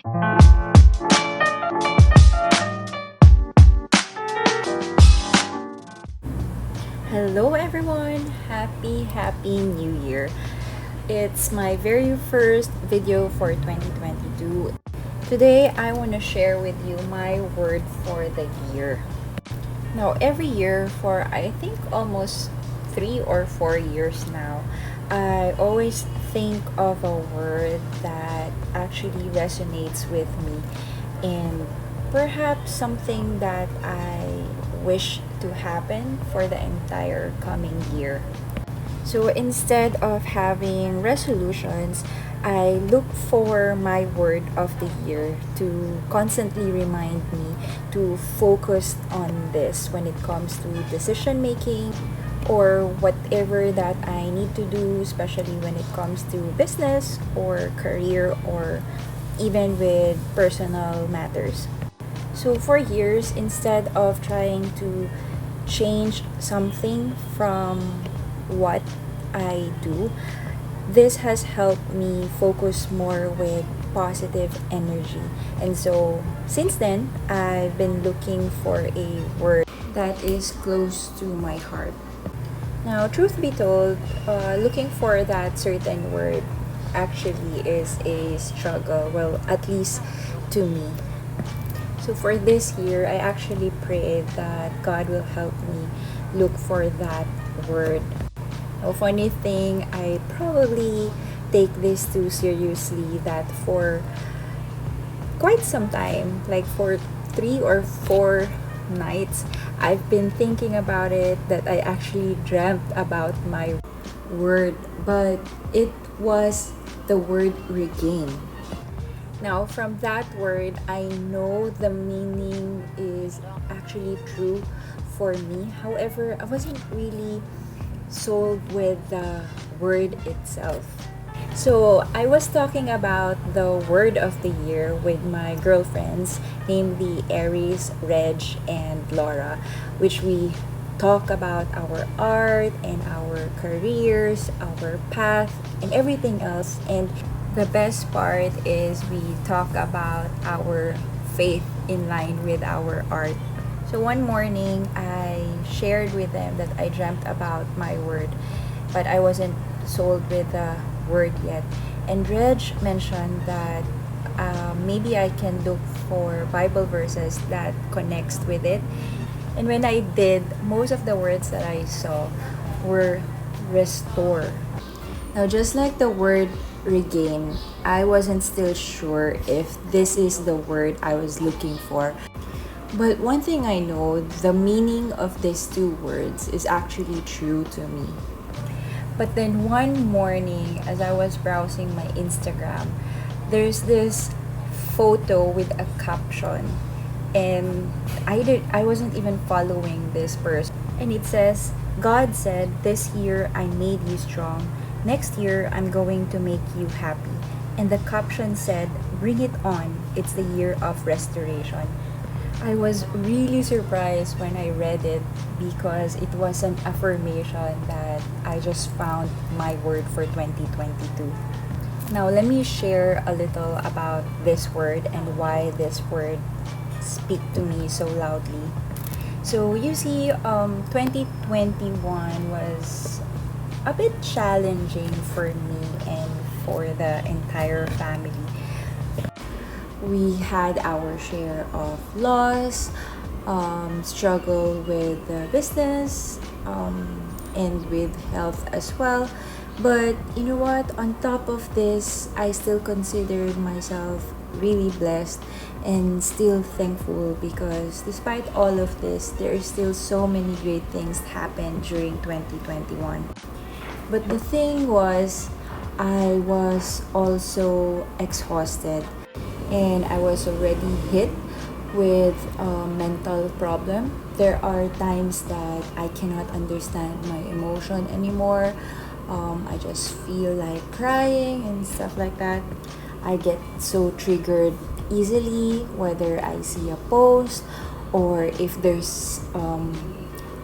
Hello everyone! Happy New Year! It's my very first video for 2022. Today I want to share with you my word for the year. Now, every year for I think almost 3 or 4 years now, I always think of a word that actually resonates with me and perhaps something that I wish to happen for the entire coming year. So instead of having resolutions, I look for my word of the year to constantly remind me to focus on this when it comes to decision making or whatever that I need to do, especially when it comes to business or career or even with personal matters. So for years, instead of trying to change something from what I do, this has helped me focus more with positive energy. And so since then, I've been looking for a word that is close to my heart. Now, truth be told, looking for that certain word actually is a struggle. Well, at least to me. So for this year, I actually pray that God will help me look for that word. A funny thing, I probably take this too seriously that for quite some time, like for 3 or 4 nights, I've been thinking about it that I actually dreamt about my word, but it was the word regain. Now, from that word, I know the meaning is actually true for me. However, I wasn't really sold with the word itself. So, I was talking about the word of the year with my girlfriends, namely Aries, Reg, and Laura, which we talk about our art and our careers, our path, and everything else. And the best part is we talk about our faith in line with our art. So one morning, I shared with them that I dreamt about my word, but I wasn't sold with the word yet. And Reg mentioned that maybe I can look for Bible verses that connects with it. And when I did, most of the words that I saw were restore. Now, just like the word regain, I wasn't still sure if this is the word I was looking for. But one thing I know, the meaning of these two words is actually true to me. But then one morning, as I was browsing my Instagram, there's this photo with a caption, and I wasn't even following this person. And it says, God said, "This year I made you strong. Next year I'm going to make you happy." And the caption said, "Bring it on. It's the year of restoration." I was really surprised when I read it because it was an affirmation that I just found my word for 2022. Now, let me share a little about this word and why this word speak to me so loudly. So, you see, 2021 was a bit challenging for me and for the entire family. We had our share of loss, struggle with the business, and with health as well. But you know what? On top of this, I still considered myself really blessed and still thankful because despite all of this, there is still so many great things happened during 2021. But the thing was, I was also exhausted and I was already hit with a mental problem. There are times that I cannot understand my emotion anymore. I just feel like crying and stuff like that. I get so triggered easily, whether I see a post or if there's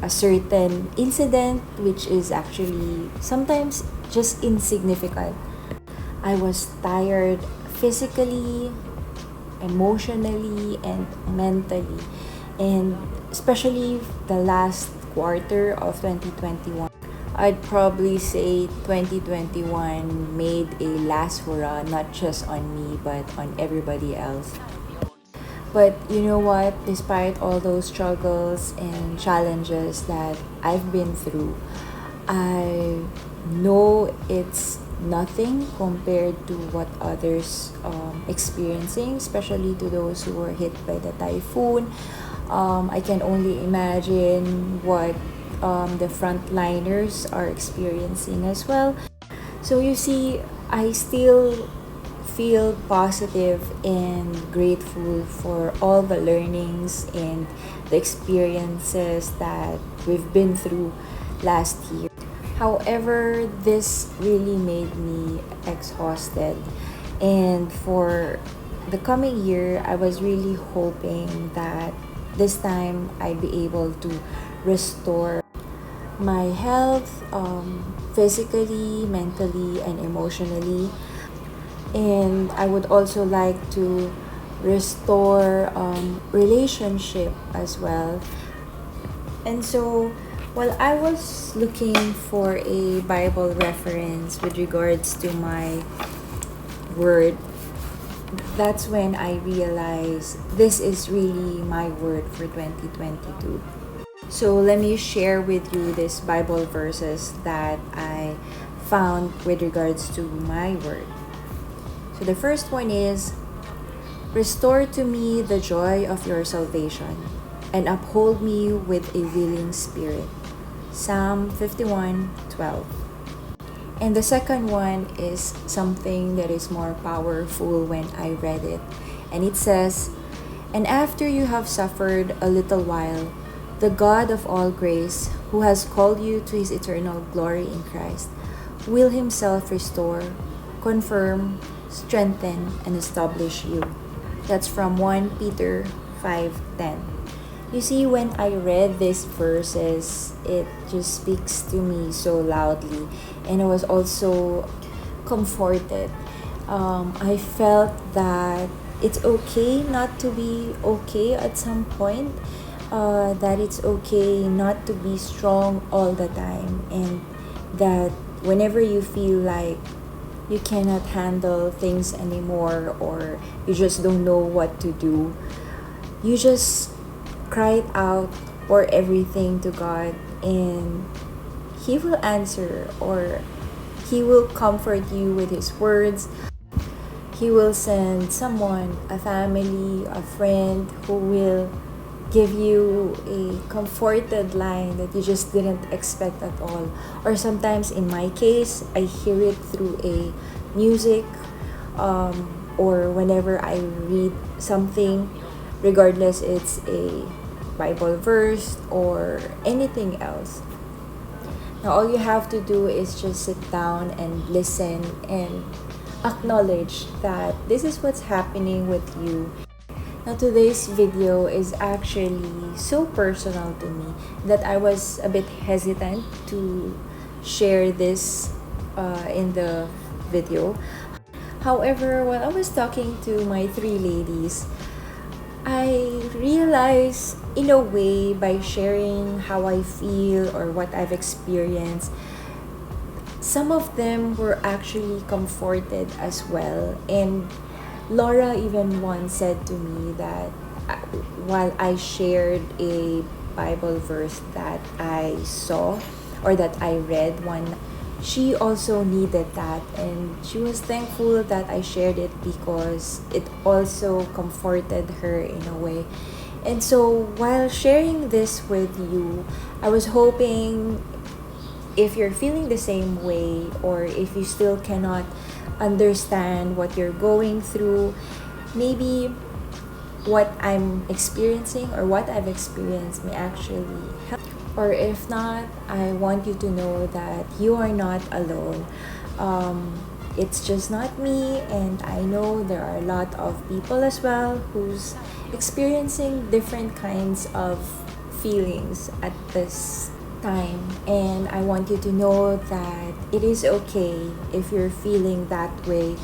a certain incident which is actually sometimes just insignificant. I was tired physically, emotionally and mentally. And especially the last quarter of 2021, I'd probably say 2021 made a last hurrah, not just on me, but on everybody else. But you know what? Despite all those struggles and challenges that I've been through, I know it's nothing compared to what others experiencing, especially to those who were hit by the typhoon. I can only imagine what the frontliners are experiencing as well. So you see, I still feel positive and grateful for all the learnings and the experiences that we've been through last year. However, this really made me exhausted. And for the coming year, I was really hoping that this time I'd be able to restore my health, physically, mentally, and emotionally. And I would also like to restore relationship as well. And so while I was looking for a Bible reference with regards to my word, that's when I realized this is really my word for 2022. So let me share with you these Bible verses that I found with regards to my word. So the first one is, "Restore to me the joy of your salvation, and uphold me with a willing spirit." Psalm 51:12. And the second one is something that is more powerful when I read it. And it says, "And after you have suffered a little while, the God of all grace, who has called you to his eternal glory in Christ, will himself restore, confirm, strengthen, and establish you." That's from 1 Peter 5:10. You see, when I read these verses, it just speaks to me so loudly. And I was also comforted. I felt that it's okay not to be okay at some point. That it's okay not to be strong all the time. And that whenever you feel like you cannot handle things anymore, or you just don't know what to do, you just cry it out for everything to God, and He will answer, or He will comfort you with His words. He will send someone, a family, a friend, who will give you a comforted line that you just didn't expect at all. Or sometimes, in my case, I hear it through a music, or whenever I read something, regardless it's a Bible verse or anything else. Now, all you have to do is just sit down and listen and acknowledge that this is what's happening with you. Now, today's video is actually so personal to me that I was a bit hesitant to share this in the video. However, while I was talking to my three ladies, I realized, in a way, by sharing how I feel or what I've experienced, some of them were actually comforted as well. And Laura even once said to me that while I shared a Bible verse that I saw or that I read one, she also needed that, and she was thankful that I shared it because it also comforted her in a way. And so while sharing this with you, I was hoping, if you're feeling the same way, or if you still cannot understand what you're going through, maybe what I'm experiencing or what I've experienced may actually help. Or if not, I want you to know that you are not alone. It's just not me, and I know there are a lot of people as well who's experiencing different kinds of feelings at this time. And I want you to know that it is okay if you're feeling that way,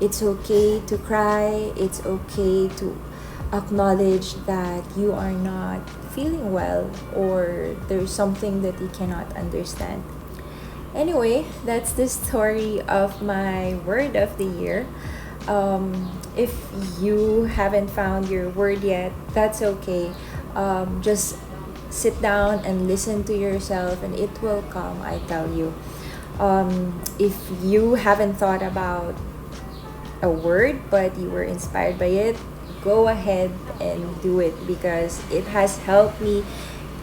It's okay to cry. It's okay to acknowledge that you are not feeling well or there's something that you cannot understand. Anyway, that's the story of my word of the year. If you haven't found your word yet, that's okay. Just sit down and listen to yourself, and it will come, I tell you. If you haven't thought about a word but you were inspired by it, go ahead and do it because it has helped me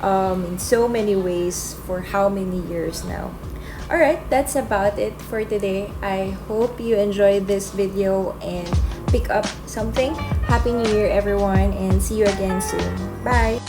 in so many ways for how many years now. Alright, that's about it for today. I hope you enjoyed this video and pick up something. Happy New Year, everyone, and see you again soon. Bye!